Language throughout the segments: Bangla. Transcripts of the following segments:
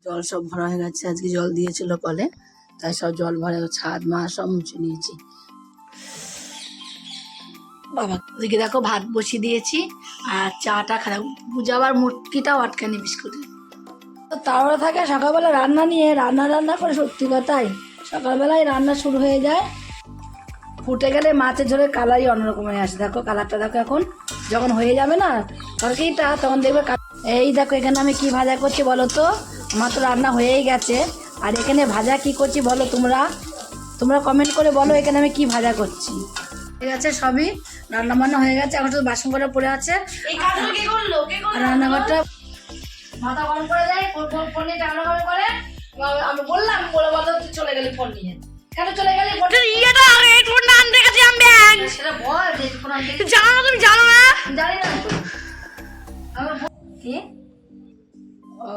জল সব ভরা হয়ে গেছে। আজকে জল দিয়েছিল কলে, তাই সব জল ভরে ছাদ মা সব মুছে নিয়েছি। বাবা ওদিকে দেখো ভাত বসিয়ে দিয়েছি আর চাটা খারাপ বুঝাবার মুটকিটাও আটকানি বিস্কুটে। তাড়াহুড়ো থাকে সকালবেলা রান্না নিয়ে, রান্না করে সত্যি কথাই সকালবেলায় রান্না শুরু হয়ে যায়। ফুটে গেলে মাছের ঝোলের কালারই অন্যরকম হয়ে আসে। দেখো কালারটা দেখো, এখন যখন হয়ে যাবে না তরকারিটা তখন দেখবে। এই দেখো এখানে আমি কি ভাজা করছি বলো তো। আমার তো রান্না হয়েই গেছে, আর এখানে ভাজা কি করছি বলো তোমরা কমেন্ট করে বলো এখানে আমি কি ভাজা করছি। ঠিক আছে, সবই রান্না বান্না হয়ে গেছে, এখন শুধু বাসন কটা পড়ে আছে। রান্নাঘরটা মাথা গরম করে দেয়, ফোন নিয়ে টাকা করে। আমি বললাম বলে বলো তুই চলে গেলি ফোন নিয়ে। কেন চলে গেলি? সেটা বল, জানো না তুমি? জানো না? জানি না কি। ও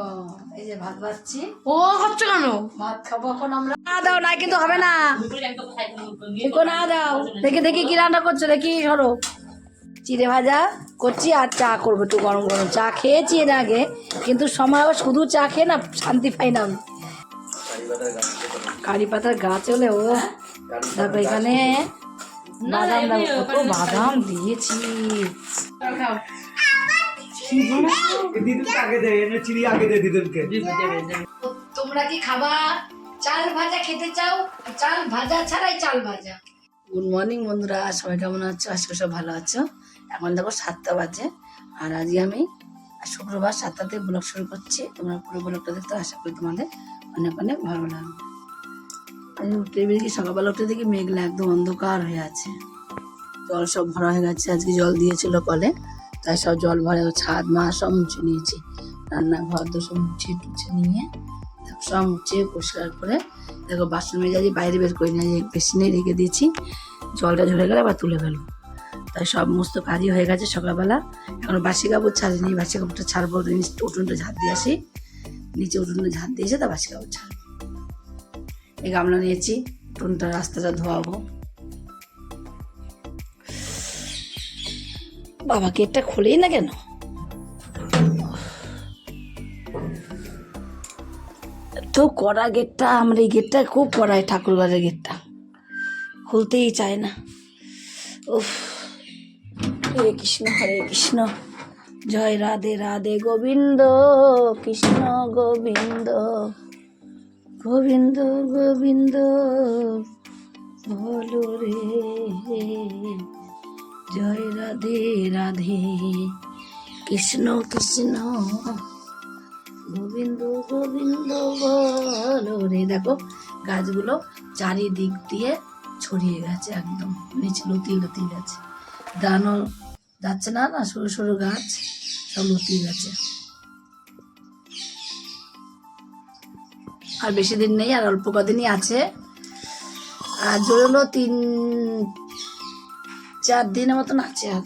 এই যে ভাত বাচ্ছি। ও খাচ্ছ কেন? ভাত খাবো এখন আমরা। না দাও না কিন্তু হবে না, না দাও। দেখি কি রান্না করছো, দেখি সরো। চিড়ে ভাজা করছি আর চা করবো, একটু গরম গরম চা খেয়েছি এর আগে, কিন্তু সময় আবার শুধু চা খেয়ে না শান্তি পাই না আমি। কারি পাতার গাছ হলে ও দেখো এখানে বাদাম, কত বাদাম দিয়েছি। তোমরা কি খাবা? চাল ভাজা খেতে চাও? চাল ভাজা ছাড়াই চাল ভাজা। গুড মর্নিং বন্ধুরা, সবাই কেমন আছো? আজকে সব ভালো আছো? এখন দেখো 7টা বাজে, আর আজকে আমি শুক্রবার 7টাতে ব্লগ শুরু করছি। তোমরা পুরো ব্লগটা দেখতে আশা করি তোমাদের অনেক অনেক ভালো লাগবে। আমি উঠে বেরিয়ে সকালবেলা উঠে দেখি মেঘলা একদম অন্ধকার হয়ে আছে। জল সব ভরা হয়ে গেছে, আজকে জল দিয়েছিল কলে, তাই সব জল ভরে ছাদ মা সব মুছে নিয়েছি। রান্নাঘর তো সব মুছে টুছে নিয়ে সব মুছে পরিষ্কার করে দেখো বাসন মেজাজি বাইরে বের করে নিয়ে বেসিনে রেখে দিয়েছি। জলটা ঝরে গেলে আবার তুলে ফেলবো, তাই সমস্ত কাজই হয়ে গেছে সকালবেলা। এখন বাসি কাপড় ছাড়িনি, বাসি কাপড়টা ছাড়বো, উঠোনটা ঝাঁট দিয়ে আসি। নিচে উঠোনটা ঝাঁট দিয়েছে, তা বাসি কাপড় ছাড়বো। এই গামলা নিয়েছি, উঠোনটা রাস্তাটা ধোয়াবো। বাবা গেটটা খোলেই না কেন? তো কড়া গেটটা, আমার এই গেটটা খুব কড়া, ঠাকুর ঘরের গেটটা খুলতেই চায় না। উফ, হরে কৃষ্ণ হরে কৃষ্ণ, জয় রাধে রাধে, গোবিন্দ কৃষ্ণ গোবিন্দ, গোবিন্দ গোবিন্দ বলো রে, জয় রাধে রাধে, কৃষ্ণ কৃষ্ণ গোবিন্দ গোবিন্দ বলো রে। দেখো গাছগুলো চারিদিক দিয়ে ছড়িয়ে গেছে, একদম নিচে লতিয়ে লতিয়ে গেছে, দানো যাচ্ছে না, সরু সরু গাছ সব লতিয়ে গেছে। আর বেশি দিন নেই, আর অল্প কদিনই আছে। আর জোরালো 3-4 দিনের মতন আছে। আর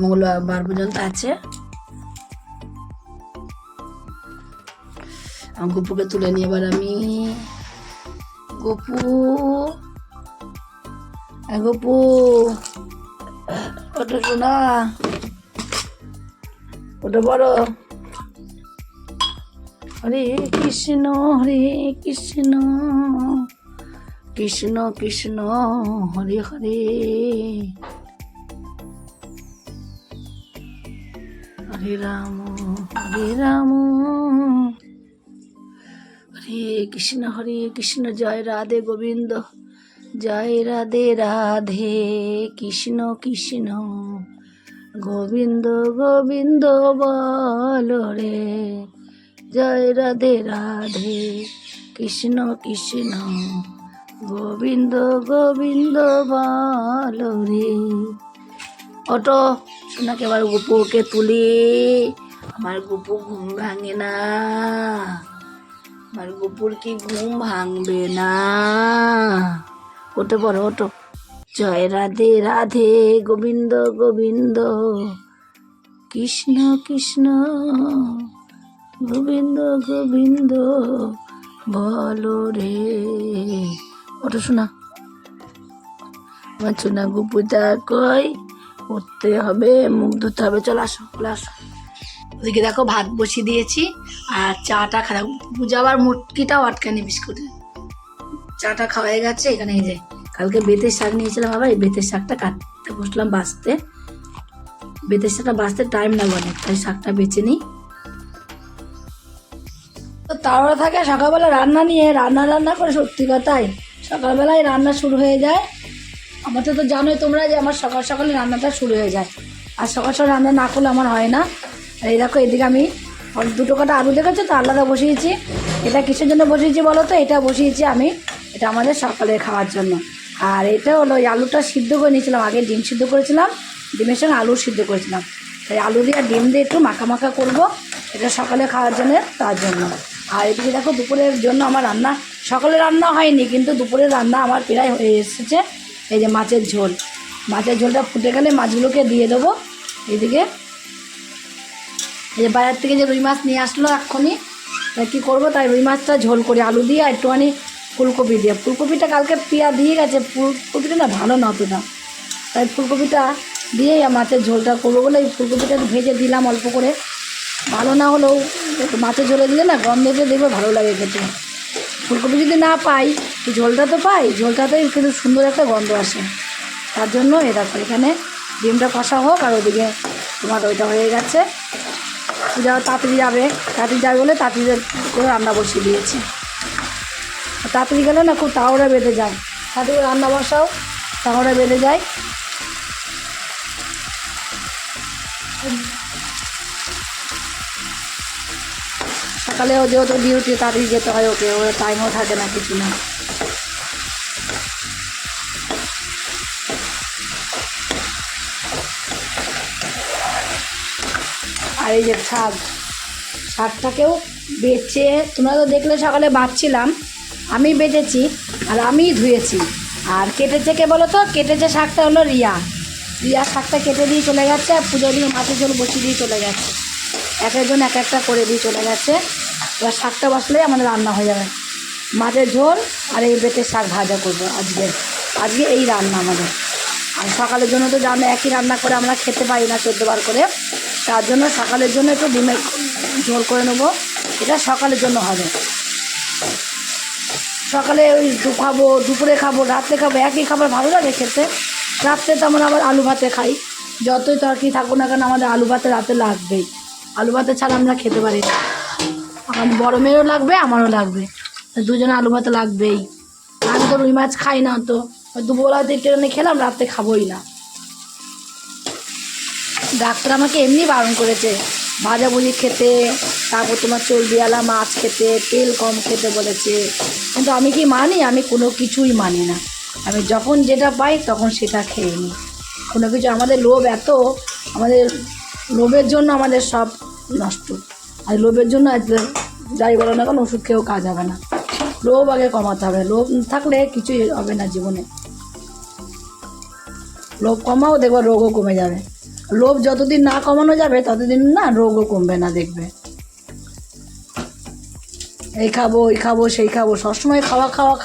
মঙ্গলবার পর্যন্ত আছে। আমার গপুকে তুলে নিয়ে এবার আমি, গপু ওটা শোনা, ওটা বড়। হরে কৃষ্ণ কৃষ্ণ কৃষ্ণ হরে হরে, হরে রাম হরে কৃষ্ণ জয় রাধে গোবিন্দ, জয় রাধে রাধে, কৃষ্ণ কৃষ্ণ গোবিন্দ গোবিন্দ বলো রে, জয় রাধে রাধে, কৃষ্ণ কৃষ্ণ গোবিন্দ গোবিন্দ বলো রে। অটো শোনাকে আবার গপুকে তুলি, আমার গপু ঘুম ভাঙে না, আমার গপুর কি ঘুম ভাঙবে না? ওটো বড় ওটো, জয় রাধে রাধে, গোবিন্দ গোবিন্দ কৃষ্ণ কৃষ্ণ গোবিন্দ গোবিন্দ বলো রে। ওটো শোনা, আমার চুনা গুপুটা কই, উঠতে হবে, মুখ ধুতে হবে। চলে আসো, চলে আসো। ওদিকে দেখো ভাত বসিয়ে দিয়েছি আর চাটা খাওয়া, পূজা আবার মুটকিটাও আটকানি বিস্কুটে। চাটা খাওয়া হয়ে গেছে। এখানে এই যে কালকে বেতের শাক নিয়েছিলাম, আবার এই বেতের শাকটা কাটতে বসলাম বাঁচতে। বেতের শাকটা বাঁচতে টাইম লাগবে অনেক, তাই শাকটা বেছে নিই। তো তাড়াহুড়ো থাকে সকালবেলা রান্না নিয়ে, রান্না করে সত্যি কথাই সকালবেলায় রান্না শুরু হয়ে যায়। আমার তো জানোই তোমরা যে আমার সকাল সকালে রান্নাটা শুরু হয়ে যায়, আর সকাল সকাল রান্না না করলে আমার হয় না। এই দেখো এদিকে আমি দুটো কাটা আলু দেখেছো তো আলাদা বসিয়েছি। এটা কিসের জন্য বসিয়েছি বলো তো? এটা বসিয়েছি আমি, এটা আমাদের সকালে খাওয়ার জন্য। আর এটা হলো ওই আলুটা সিদ্ধ করে নিয়েছিলাম, আগে ডিম সিদ্ধ করেছিলাম, ডিমের সঙ্গে আলু সিদ্ধ করেছিলাম। তাই আলু দিয়ে ডিম দিয়ে একটু মাখা মাখা করবো, এটা সকালে খাওয়ার জন্য, তার জন্য। আর এদিকে দেখো দুপুরের জন্য আমার রান্না, সকালে রান্না হয়নি কিন্তু দুপুরের রান্না আমার প্রায় হয়ে এসেছে। এই যে মাছের ঝোল, মাছের ঝোলটা ফুটে গেলে মাছগুলোকে দিয়ে দেবো। এদিকে এই যে বাজার থেকে যে রুই মাছ নিয়ে আসলো এক্ষুনি, তাই কী করবো, তাই রুই মাছটা ঝোল করে আলু দিয়ে আর একটুখানি ফুলকপি দিয়ে। ফুলকপিটা কালকে পিয়া দিয়ে গেছে, ফুলকপিটা না ভালো না অতটা, তাই ফুলকপিটা দিয়েই মাছের ঝোলটা করবো বলে এই ফুলকপিটা ভেজে দিলাম অল্প করে। ভালো না হলেও একটু মাছের ঝোলে দিলে না গন্ধতে দেখবে ভালো লাগে খেতে। ফুলকপি যদি না পাই, ঝোলটা তো পাই, ঝোলটাতেই কিন্তু সুন্দর একটা গন্ধ আসে। তার জন্য দেখো এখানে ডিমটা কষা হোক, আর ওদিকে তোমার ওইটা হয়ে গেছে। পূজা তাড়াতাড়ি যাবে বলে তাড়াতাড়ি করে রান্না বসিয়ে দিয়েছি। তাড়াতাড়ি গেলে না খুব তাড়াহুড়া বেঁধে যায়, তাড়াতাড়ি রান্না বসাও, তাড়াহুড়া বেঁধে যায়। সকালেও যেহেতু ডিউটি তাড়াতাড়ি যেতে হয় ওকে, ওর টাইমও থাকে না কিছু না। আর এই যে শাকটাকেও বেছে, তোমরা তো দেখলে সকালে বাছছিলাম, আমি বেছেছি আর আমি ধুয়েছি। আর কেটেছে কে বলো তো? কেটেছে শাকটা হলো রিয়া শাকটা কেটে দিয়ে চলে গেছে, আর পুজো দিয়ে মাছের ঝোল বসিয়ে দিয়ে চলে গেছে। এক একজন এক একটা করে দিয়ে চলে গেছে। এবার শাকটা বসলেই আমাদের রান্না হয়ে যাবে, মাছের ঝোল আর এই বেতের শাক ভাজা করবো আজকে এই রান্না আমাদের। আর সকালের জন্য তো জানো একই রান্না করে আমরা খেতে পারি না 14 বার করে, তার জন্য সকালের জন্য একটু ডিমের ঝোল করে নেবো, এটা সকালের জন্য হবে। সকালে ওই খাবো, দুপুরে খাবো, রাত্রে খাবো, একই খাবার ভালো লাগে খেতে। রাত্রে তো আমরা আবার আলু ভাতে খাই, যতই তরকারি থাকুক না কেন আমাদের আলু ভাতে রাতে লাগবেই। আলু ভাতে ছাড়া আমরা খেতে পারি না, আমার বড় মেয়েরও লাগবে, আমারও লাগবে, দুজনে আলু ভাতে লাগবেই। আমি তো রুই মাছ খাই না, তো দুপুরবেলাতে ট্রেনে খেলাম, রাত্রে খাবোই না। ডাক্তার আমাকে এমনি বারণ করেছে ভাজাভুজি খেতে, তারপর তোমার চর্বিওয়ালা মাছ খেতে, তেল কম খেতে বলেছে, কিন্তু আমি কি মানি? আমি কোনো কিছুই মানি না। আমি যখন যেটা পাই তখন সেটা খেয়ে নিই। কোনো কিছু আমাদের লোভ এত, আমাদের লোভের জন্য আমাদের সব নষ্ট। আর লোভের জন্য যাই বলো না কেন ওষুধ খেয়েও কাজ হবে না। লোভ আগে কমাতে হবে, লোভ থাকলে কিছুই হবে না জীবনে। লোভ কমাও, দেখবে রোগও কমে যাবে। লোভ যতদিন না কমানো যাবে ততদিন না রোগও কমবে না, দেখবে। এই খাবো, ওই খাবো, সেই খাবো, সবসময়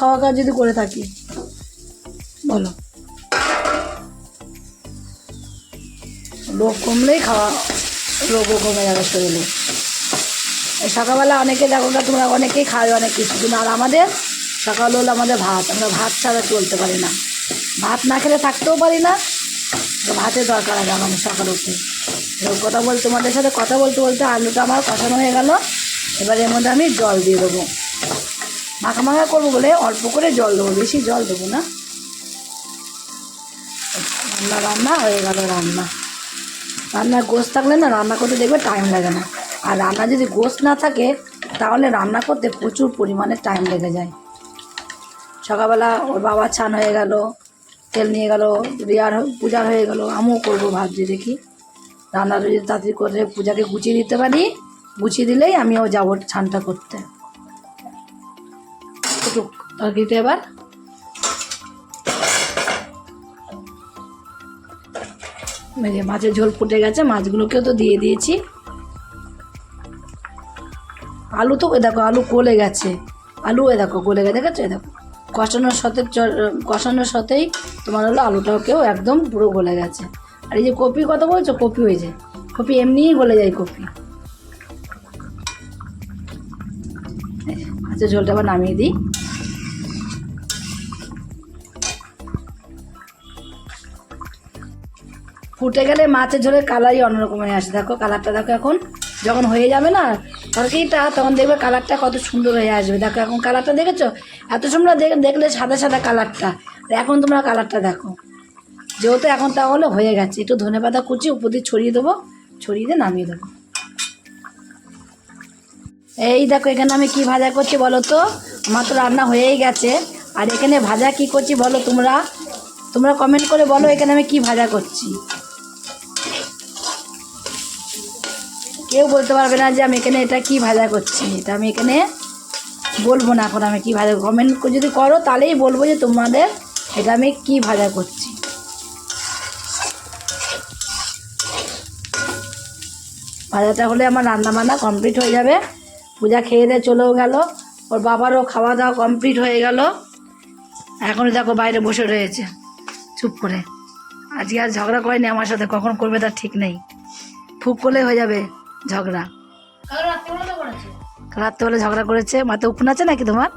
খাওয়া যদি করে থাকি, বলো, লোভ কমলেই রোগও কমে যাবে শরীরে। এই সকালবেলা অনেকে দেখো না তোমরা, অনেকেই খায় অনেক কিছু, কিন্তু আর আমাদের সকাল হলো আমাদের ভাত, আমরা ভাত ছাড়া চলতে পারি না, ভাত না খেলে থাকতেও পারি না। ভাতের দরকার আছে আমার সকাল উঠে। তোমাদের সাথে কথা বলতে বলতে আলুটা আমার কষানো হয়ে গেল। এবার এর মধ্যে আমি জল দিয়ে দেবো, মাখা করবো বলে অল্প করে জল দেবো, বেশি জল দেবো না। রান্না হয়ে গেল। রান্নার গোশ থাকলে না রান্না করতে দেখবে টাইম লাগে না, আর রান্না যদি গোশ না থাকে তাহলে রান্না করতে প্রচুর পরিমাণে টাইম লেগে যায়। সকালবেলা ওর বাবা ছান হয়ে গেল, তেল নিয়ে গেল, রিয়ার পূজার হয়ে গেল, আমিও করবো ভাবছি, দেখি রান্নাটা যদি তাড়াতাড়ি করে পূজাকে গুছিয়ে দিতে পারি, গুছিয়ে দিলেই আমিও যাবো ছানটা করতে। একটু তরকারিতে এবার মাছের ঝোল ফুটে গেছে, মাছগুলোকেও তো দিয়ে দিয়েছি। আলু তো দেখো আলু গলে গেছে, দেখেছো, দেখো কষানোর সাথেই তোমার হলো আলুটাকেও একদম পুরো গলে গেছে। আর এই যে কপির কথা বলছো, কপি হয়েছে, কপি এমনিই গলে যায় কপি। আচ্ছা, ঝোলটা আবার নামিয়ে দিই। ফুটে গেলে মাছের ঝোলের কালারই অন্যরকম হয়ে আসে। দেখো কালারটা, দেখো এখন যখন হয়ে যাবে না তরকারিটা, তখন দেখবে কালারটা কত সুন্দর হয়ে আসবে। দেখো এখন কালারটা দেখেছো, এত সুন্দর দেখলে সাদা সাদা কালারটা, এখন তোমরা কালারটা দেখো। যেহেতু এখন তাহলে হয়ে গেছে, একটু ধনেপাতা কুচি উপর দিয়ে ছড়িয়ে দেবো, ছড়িয়ে দিয়ে নামিয়ে দেবো। এই দেখো এখানে আমি কি ভাজা করছি বলো তো, আমার তো রান্না হয়েই গেছে। আর এখানে ভাজা কি করছি বলো তোমরা কমেন্ট করে বলো এখানে আমি কি ভাজা করছি। কেউ বলতে পারবে না যে আমি এখানে এটা কি ভাজা করছি, এটা আমি এখানে বলবো না। এখন আমি কি ভাজা, কমেন্ট যদি করো তাহলেই বলবো যে তোমাদের এটা আমি কি ভাজা করছি। ভাজাটা হলে আমার রান্না বান্না কমপ্লিট হয়ে যাবে। পূজা খেয়ে দিয়ে চলেও গেল, ওর বাবারও খাওয়া দাওয়া কমপ্লিট হয়ে গেল। এখনই দেখো বাইরে বসে রয়েছে চুপ করে। আজকে আর ঝগড়া করেনি আমার সাথে, কখন করবে তার ঠিক নেই। ফুক করলে হয়ে যাবে ঝগড়া। রাত্রেবেলা ঝগড়া করেছে, মাথায় উকুন আছে নাকি তোমার?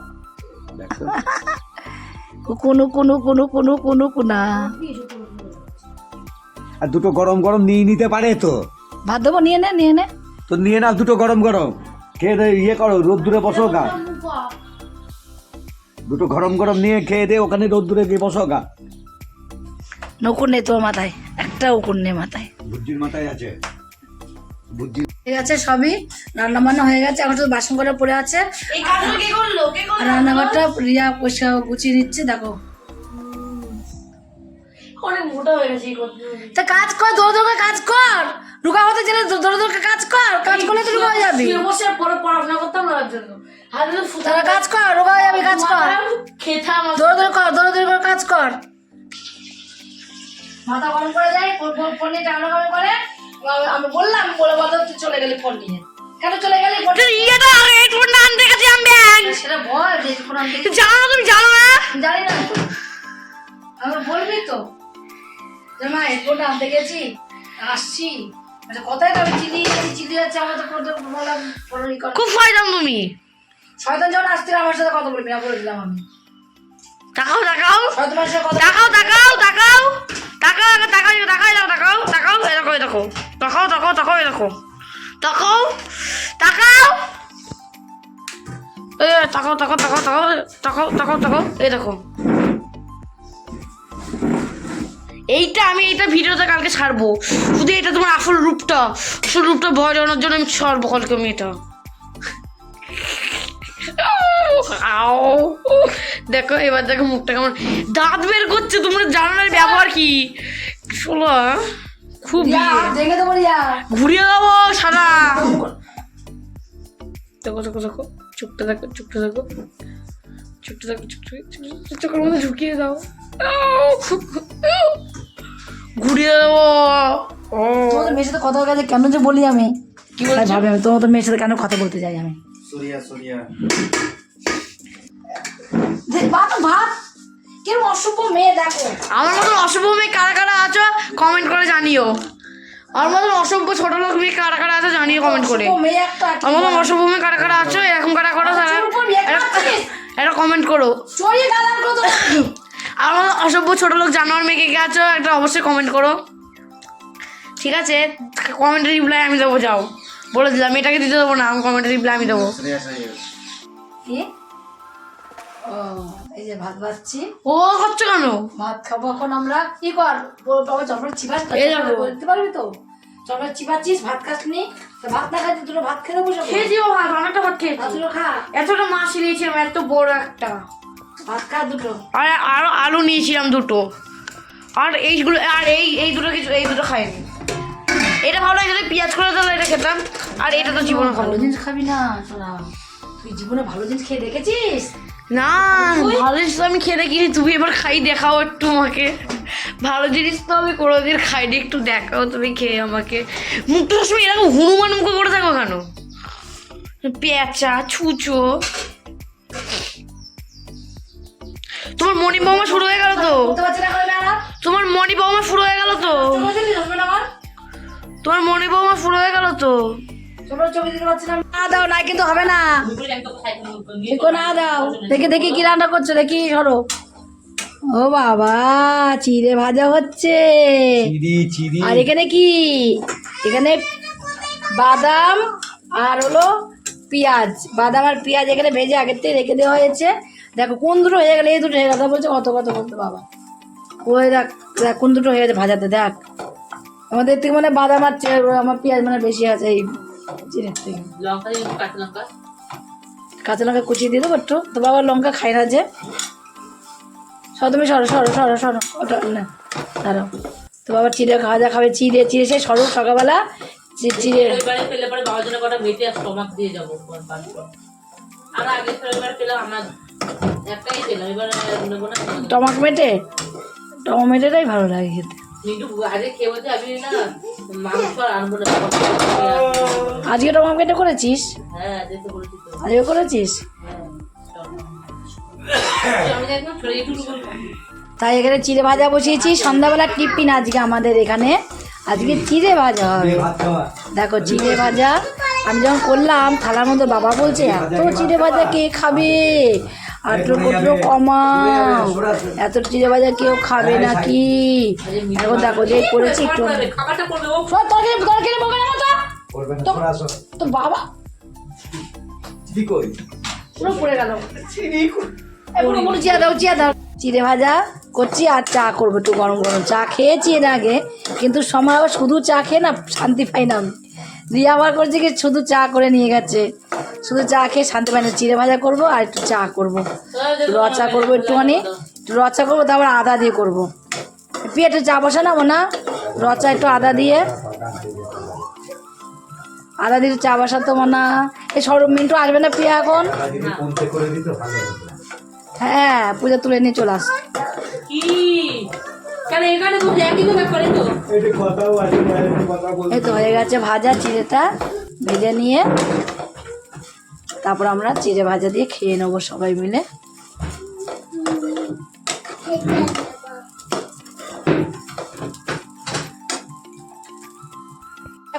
উকুন উকুন উকুন উকুন উকুন উকুনা। আর দুটো গরম গরম নিয়ে নিতে পারে তো। ভাত দেবো, নিয়ে নে তো নিয়ে নাও দুটো গরম গরম, খেয়ে দে, ইয়ে করো রোদ্দুরে বসো গা। দুটো গরম গরম নিয়ে খেয়ে দে, ওখানে রোদ্দুরে গিয়ে বসো গা। উকুন নেই তোমার মাথায়, একটা উকুন নেই মাথায়। বুদ্ধির মাথায় আছে বুদ্ধি। ঠিক আছে, সবই রান্না বান্না হয়ে গেছে, এখন শুধু বাসন কটা পড়ে আছে। আর রান্নাঘরটা রিয়া পয়সা গুছিয়ে নিচ্ছে। দেখো অনেক মোটা হয়ে গেছে। তা কাজ কর, দৌড়ে কাজ কর, রুকা হতে গেলে দৌড়ে কাজ কর, কাজ করলে তো রুকা হয়ে যাবি। বসে পরে পড়াশোনা করতাম না ওর জন্য। তারা কাজ কর, রুকা হয়ে যাবি, কাজ কর, খেতাম। দৌড়ে করে কাজ কর। মাথা গরম করে যায়, ফোন নিয়ে টানা গরম করে। আমি বললাম বলে বলতে তুই চলে গেলি ফোন নিয়ে। কেন চলে গেলি? সেটা বল যে ফোন আনতে তুমি জানো না? জানি না তো, আমার বলবি তো যে মা হেডফোনটা আনতে গেছি, আসছি। আচ্ছা কোথায় যাবে? চিলি যাচ্ছে, আমার তো বললাম খুব ফায়দাম তুমি। শয়তান যখন আসছিল আমার সাথে কথা বলবি না, বলে দিলাম আমি। তাকাও শয়তানের সাথে কথা তাকাও তাকাও তাকাও তাকাও তাকাও তাকাও তাকাও তাকাও এরকম এরকম তাকাও তাকাও তাকাও এরকম তাকাও তাকাও এ তাকাও তাকাও তাকাও তাকাও তাকাও তাকাও তাকাও এই দেখো। আমি এইটা ভিডিওতে কালকে ছাড়বো, শুধু এটা তোমার আসল রূপটা ভয় দেওয়ানোর জন্য আমি ছাড়বো কালকে আমি এটা। দেখো এবার দেখো মুখটা কেমন দাঁত বের করছে, তোমরা জানো না ব্যবহার কি। শোনো খুব দেখে দেবো, ঘুরিয়ে দেবো সারা। দেখো দেখো দেখো চুপটা দেখো চুপটা দেখো চুপটা দেখো চোখের মধ্যে ঢুকিয়ে দাও, ঘুরিয়ে দেবো। তোমাদের মেয়ের সাথে কথা বলতে কেন যে বলি আমি, কি বলছো? ভাবে আমি তোমাদের মেয়ের সাথে কেন কথা বলতে যাই আমি। ভাত কেরম অসভ্য মেয়ে দেখো। আমার মতন অসভ্য মেয়ে কারা কারা আছো কমেন্ট করে জানিও। আমার মতন অসভ্য ছোট লোক মেয়ে কারা কারা আছো জানিও কমেন্ট করে। মেয়ে একটা আমার মতন অসভ্য মেয়ে কারা কারা আছো, এরকম কারা করো তারা একটা কমেন্ট করো। আমার মতন অসভ্য ছোট লোক জানোয়ার মেয়ে কে আছো একটা অবশ্যই কমেন্ট করো, ঠিক আছে? কমেন্টের রিপ্লাই আমি দেবো, যাও বলে দিলাম, এটাকে দিতে দেবো না, আমি কমেন্টের রিপ্লাই আমি দেবো। এই যে ভাত বাচ্ছি, ও হচ্ছে কেন? ভাত খাবো এখন আমরা। কি কর বাবা, চপড় চিবাস বলতে পারবি তো? চপড় চিবাচ্ছিস, ভাত খাসনি, ভাত না খাইতে দুটো ভাত খেয়ে দেবো। খেয়ে দিও ভাত, অনেকটা ভাত খেয়েছি। দুটো খা, এতটা মাছ নিয়েছিলাম, এত বড় একটা ভাত খা দুটো। আর আরো আলু নিয়েছিলাম দুটো, আর এইগুলো, আর এই দুটো কিছু, এই দুটো খাইনি। এটা ভালো লাগে যদি পেঁয়াজ করে তাহলে এটা খেতাম, আর এটা তো জীবনে ভালো জিনিস খাবি না তোরা, তুই জীবনে ভালো জিনিস খেয়ে দেখেছিস? না, ভালো জিনিস তো আমি খেয়ে দেখিনি, তুমি এবার খাই দেখাও একটু আমাকে। ভালো জিনিস তো আমি কোনোদিন খাইনি, একটু দেখাও তুমি খেয়ে আমাকে। মুখটা সবসময় এরকম হনুমান মুখ করে থাকো কেন? পেঁচা ছুঁচো মনি বৌমা শুরু হয়ে গেল তো, বলতে পারছি না করে না তোমার মনি বৌমা শুরু হয়ে গেল তো, তোমার মনি বৌমা শুরু হয়ে গেল তো। তোমার ছবি দিতে পারছি না। না দাও না কিন্তু হবে না, দেখো না দাও। দেখে দেখি কি রান্না করছো দেখি, সরো। ও বাবা, চিড়ে ভাজা হচ্ছে। আর এখানে কি, এখানে বাদাম আর হলো পেঁয়াজ, বাদাম আর পেঁয়াজ এখানে ভেজে আগের থেকে রেখে দেওয়া হয়েছে। দেখো কোন দুটো হয়ে গেলে, এই দুটো হয়ে গেল বলছে, কত কত বলতো বাবা। ওই দেখ দেখ কোন দুটো হয়ে গেছে ভাজাতে, দেখ আমাদের থেকে মানে বাদাম আর আমার পেঁয়াজ মানে বেশি আছে এই চিড়ের থেকে। কাঁচা লঙ্কা কুচিয়ে দিয়ে দেবো একটু, তো বাবা লঙ্কা খাই না যে। সর তুমি, সরো সরো সরো সরো, ওটা না দাঁড়াও। তো বাবা চিড়ে ভাজা খাবে, চিড়ে চিড়ে সে সরো সকালবেলা চিড়ে। টমেটোটাই ভালো লাগে খেতে। আজকে টমেটো করেছিস? আজকে করেছিস? তাই এখানে চিড়ে ভাজা বসিয়েছি, সন্ধ্যাবেলা টিফিন আজকে আমাদের এখানে, আজকে চিড়ে ভাজা হবে। দেখো চিড়ে ভাজা আমি যখন করলাম থালার মধ্যে, বাবা বলছে এত চিড়ে ভাজা কে খাবে, আর তোর কত কমাও, এত চিড়ে ভাজা কেউ খাবে নাকি। এখন দেখো যে করেছি একটু, তো বাবা পুরো পড়ে গেল। চিয়া দাও চিয়া দাও। চিড়ে ভাজা করছি আর চা করবো একটু গরম গরম। চা খেয়েছি এর আগে, কিন্তু সময় আবার শুধু চা খেয়ে না শান্তি পাই না আমি। রিয়া আবার করছে কি শুধু চা করে নিয়ে গেছে, শুধু চা খেয়ে শান্তি পাই না। চিড়ে ভাজা করবো আর একটু চা করবো, রচা করবো একটুখানি, একটু রচা করবো, তারপর আদা দিয়ে করবো। একটু চা বসানাবো না, রচা একটু আদা দিয়ে, আদা দিয়ে চা বসাতো না। এই সরব মিন্টু আসবে না প্রিয়া এখন? হ্যাঁ পূজা তুলে নিয়ে চলে আস। এই তো হয়ে গেছে ভাজা, চিড়েটা ভেজে নিয়ে তারপর আমরা চিড়ে ভাজা দিয়ে খেয়ে নেবো সবাই মিলে।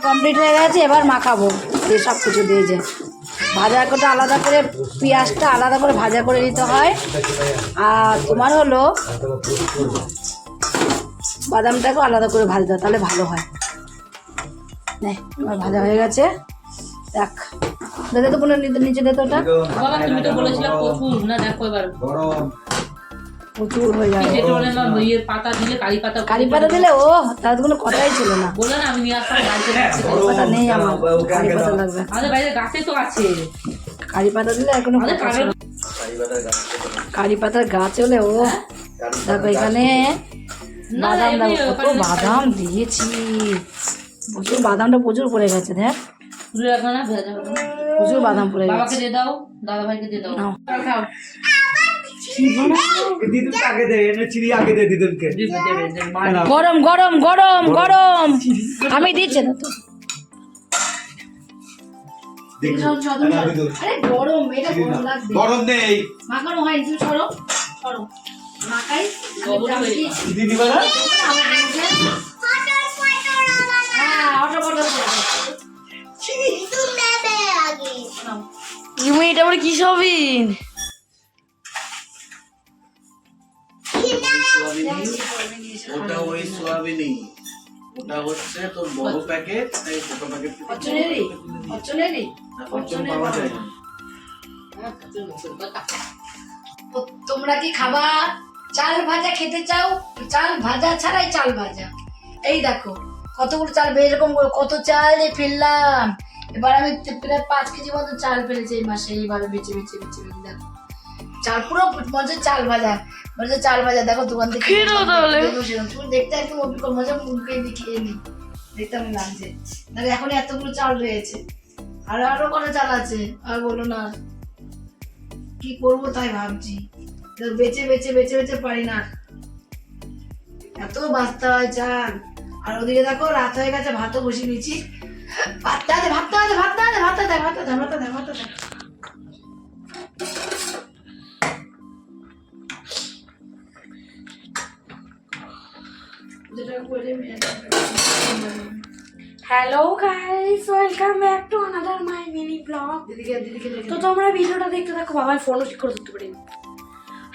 কমপ্লিট হয়ে গেছে, এবার মাখাবো দিয়ে সব কিছু দিয়ে। যে ভাজা করে আলাদা করে, পেঁয়াজটা আলাদা করে ভাজা করে নিতে হয়, আর তোমার হলো বাদামটাকেও আলাদা করে ভাজতে হয়, তাহলে ভালো হয়। নে আমার ভাজা হয়ে গেছে, দেখ দাদা তো কোনো নিচে দে তো, ওটা প্রচুর হয়ে যাবে। কারি পাতা দিলে ও তার কোনো কথাই ছিল না, পাতা নেই আমার, কারি পাতা লাগবে। কারি পাতা দিলে আর কোনো কথা ছিল না। কারি পাতার গাছ হলে ও দেখো এখানে বাদাম, দেখো কত বাদাম দিয়েছি, প্রচুর বাদামটা প্রচুর পড়ে গেছে। দেখ প্রচুর বাদাম পড়ে গেছে। গরম গরম গরম গরম, আমি দিচ্ছি না তো। গরম নেই, মাখানো হয়নি, তুমি সরো সরো মাখাই। এটা আমার কি সবিন? ওটা ওই সোয়াবিনই, ওটা হচ্ছে তোর বড় প্যাকেট, এই ছোট প্যাকেট পাওয়া যায় না। তোমরা কি খাবা চাল ভাজা খেতে চাও? চাল ভাজা ছাড়াই চাল ভাজা। এই দেখো কতগুলো চাল, এরকম কত চাল ফেললাম। এবার আমি প্রায় 5 কেজি মতো চাল ফেলেছি এই মাসে, এইভাবে বেছে বেছে বেছে বেছে। দেখো চাল পুরো মজা, চাল ভাজা মজা, চাল ভাজা। দেখো দোকান থেকে তুমি দেখতে একদম অভিজ্ঞ, মজা মুখে খেয়ে নি, দেখতে আমি লাগছে। তাহলে এখন এতগুলো চাল রয়েছে, আরো কটা চাল আছে, আর বলো না কি করবো তাই ভাবছি। বেচে বেচে বেচে বেচে পারি না, এত বাঁচতে হয় চাল। আর ওদিকে দেখো রাত হয়ে গেছে, ভাতও বসিয়ে নিয়েছি। ভাতটা দে ভাতটা দে ভাতটা দে ভাতটা দে ভাতটা দে ভাতটা দে ভাতটা দে। যেটা করে hello guys, welcome back to another my mini blog. দিদিকে তো তোমরা ভিডিওটা দেখতে থাকো, বাবার ফোনও ঠিক করে ধরতে পারিনি।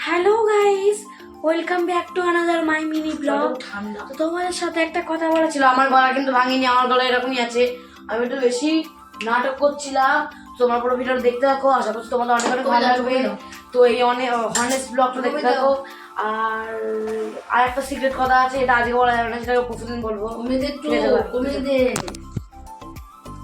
Hello guys, welcome back to another my mini blog. ঠান্ডা তো তোমাদের সাথে একটা কথা বলা ছিল, আমার গলা কিন্তু ভাঙিনি, আমার গলা এরকমই আছে। আমি একটু বেশি নাটক করছিলাম। তোমার পুরো ভিডিওটা দেখতে থাকো, আশা করছি তোমাদের অনেক অনেক ভালো লাগবে। তো এই অনেক হনেস্ট ব্লগটা দেখতে থাকো। আর একটা সিক্রেট কথা আছে, এটা আজকে বলা যাবে না, সেটা প্রতিদিন বলবো। কমে দে একটু, ঠিক আছে, কমে দে।